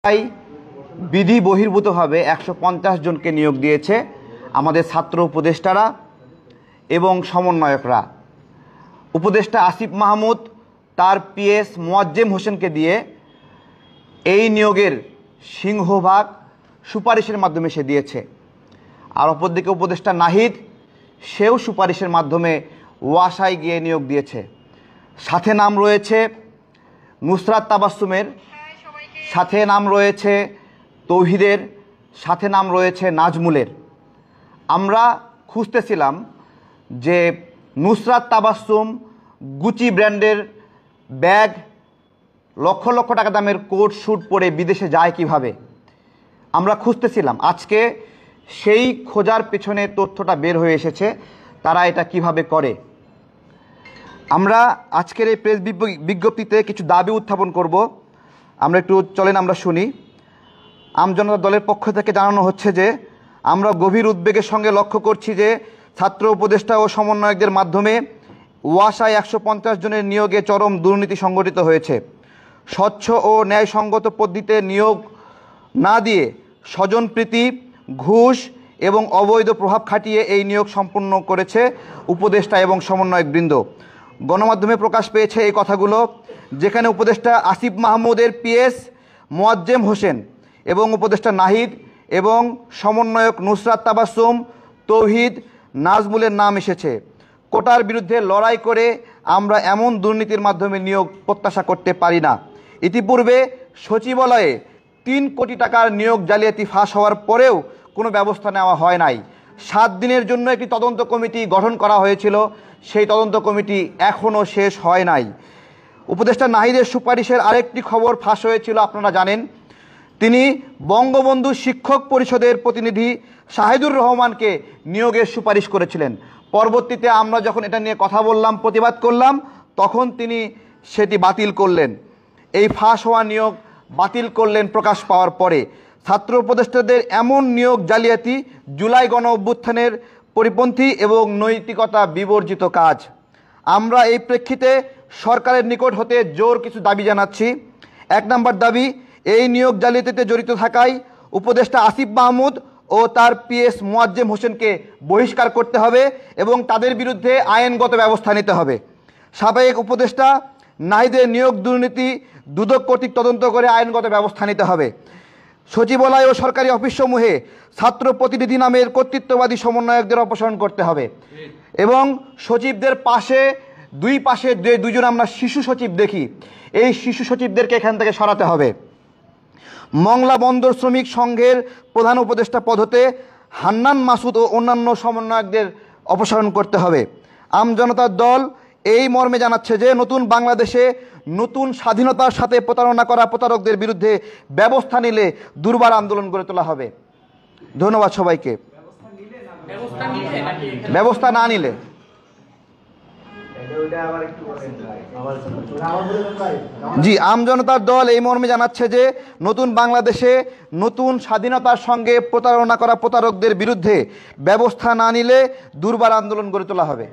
তাই বিধি বহির্ভূতভাবে 150 জনকে নিয়োগ দিয়েছে আমাদের ছাত্র উপদেষ্টারা এবং সমন্বয়করা। উপদেষ্টা আসিফ মাহমুদ তার পিএস মোয়াজ্জেম হোসেনকে দিয়ে এই নিয়োগের সিংহভাগ সুপারিশের মাধ্যমে সে দিয়েছে। আর অপরদিকে উপদেষ্টা নাহিদ, সেও সুপারিশের মাধ্যমে ওয়াসায় গিয়ে নিয়োগ দিয়েছে। সাথে নাম রয়েছে নুসরাত তাবাসসুমের, সাথে নাম রয়েছে তৌহিদের, সাথে নাম রয়েছে নাজমুলের। আমরা খুঁজতেছিলাম যে নুসরাত তাবাসসুম গুচি ব্র্যান্ডের ব্যাগ, লক্ষ লক্ষ টাকা দামের কোট স্যুট পরে বিদেশে যায় কিভাবে। আমরা খুঁজতেছিলাম, আজকে সেই খোঁজার পেছনে তথ্যটা বের হয়ে এসেছে, তারা এটা কিভাবে করে। আমরা আজকের এই প্রেস বিজ্ঞপ্তিতে কিছু দাবি উত্থাপন করব। আমরা একটু চলেন আমরা শুনি। আমজনতা দলের পক্ষ থেকে জানানো হচ্ছে যে আমরা গভীর উদ্বেগের সঙ্গে লক্ষ্য করছি যে ছাত্র উপদেষ্টা ও সমন্বয়কদের মাধ্যমে ওয়াসায় 150 জনের নিয়োগে চরম দুর্নীতি সংগঠিত হয়েছে। স্বচ্ছ ও ন্যায়সঙ্গত পদ্ধতিতে নিয়োগ না দিয়ে স্বজনপ্রীতি, ঘুষ এবং অবৈধ প্রভাব খাটিয়ে এই নিয়োগ সম্পন্ন করেছে উপদেষ্টা এবং সমন্বয়কবৃন্দ। গণমাধ্যমে প্রকাশ পেয়েছে এই কথাগুলো, যেখানে উপদেষ্টা আসিফ মাহমুদের পিএস মোয়াজ্জেম হোসেন এবং উপদেষ্টা নাহিদ এবং সমন্বয়ক নুসরাত তাবাসসুম, তৌহিদ, নাজমুলের নাম এসেছে। কোটার বিরুদ্ধে লড়াই করে আমরা এমন দুর্নীতির মাধ্যমে নিয়োগ প্রত্যাশা করতে পারি না। ইতিপূর্বে সচিবালয়ে 3 কোটি টাকার নিয়োগ জালিয়াতি ফাঁস হওয়ার পরেও কোনো ব্যবস্থা নেওয়া হয় নাই। 7 দিনের জন্য একটি তদন্ত কমিটি গঠন করা হয়েছিল, সেই তদন্ত কমিটি এখনও শেষ হয় নাই। উপদেষ্টা নাহিদের সুপারিশের আরেকটি খবর ফাঁস হয়েছিল, আপনারা জানেন। তিনি বঙ্গবন্ধু শিক্ষক পরিষদের প্রতিনিধি শাহিদুর রহমানকে নিয়োগের সুপারিশ করেছিলেন। পরবর্তীতে আমরা যখন এটা নিয়ে কথা বললাম, প্রতিবাদ করলাম, তখন তিনি সেটি বাতিল করলেন। এই ফাঁস হওয়া নিয়োগ বাতিল করলেন প্রকাশ পাওয়ার পরে। ছাত্র উপদেষ্টাদের এমন নিয়োগ জালিয়াতি জুলাই গণ অভ্যুত্থানের পরিপন্থী এবং নৈতিকতা বিবর্জিত কাজ। আমরা এই প্রেক্ষিতে সরকারের নিকট হতে জোর কিছু দাবি জানাচ্ছি। 1 নম্বর দাবি, এই নিয়োগ জালিয়াতিতে জড়িত থাকায় উপদেষ্টা আসিফ মাহমুদ ও তার পিএস মোয়াজ্জেম হোসেনকে বহিষ্কার করতে হবে এবং তাদের বিরুদ্ধে আইনগত ব্যবস্থা নিতে হবে। সাবেক উপদেষ্টা নাহিদের নিয়োগ দুর্নীতি দুদক কর্তৃক তদন্ত করে আইনগত ব্যবস্থা নিতে হবে। সচিবালয় ও সরকারি অফিসসমূহে ছাত্র প্রতিনিধি নামের কর্তৃত্ববাদী সমন্বয়কদের অপসারণ করতে হবে এবং সচিবদের পাশে দুই পাশে যে দুজন আমরা শিশু সচিব দেখি, এই শিশু সচিবদেরকে এখান থেকে সরাতে হবে। মংলা বন্দর শ্রমিক সংঘের প্রধান উপদেষ্টা পদ হতে হান্নান মাসুদ ও অন্যান্য সমন্বয়কদের অপসারণ করতে হবে। আমজনতার দল এই মর্মে জানাচ্ছে যে নতুন বাংলাদেশে নতুন স্বাধীনতার সাথে প্রতারণা করা প্রতারকদের বিরুদ্ধে ব্যবস্থা নিলে দুর্বার আন্দোলন গড়ে তোলা হবে। ধন্যবাদ সবাইকে। ব্যবস্থা না নিলে জি, আমজনতার দল এই মর্মে জানাচ্ছে যে নতুন বাংলাদেশে নতুন স্বাধীনতার সঙ্গে প্রতারণা করা প্রতারকদের বিরুদ্ধে ব্যবস্থা না নিলে দুর্বার আন্দোলন গড়ে তোলা হবে।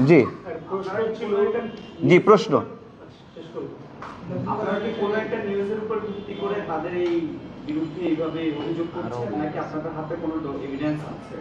জি জি, প্রশ্ন। আপনারা কি কোনো একটা নিউজের উপর ভিত্তি করে তাদের এই বিরুদ্ধে এইভাবে অভিযোগ করছেন নাকি আপনাদের হাতে কোনো এভিডেন্স আছে?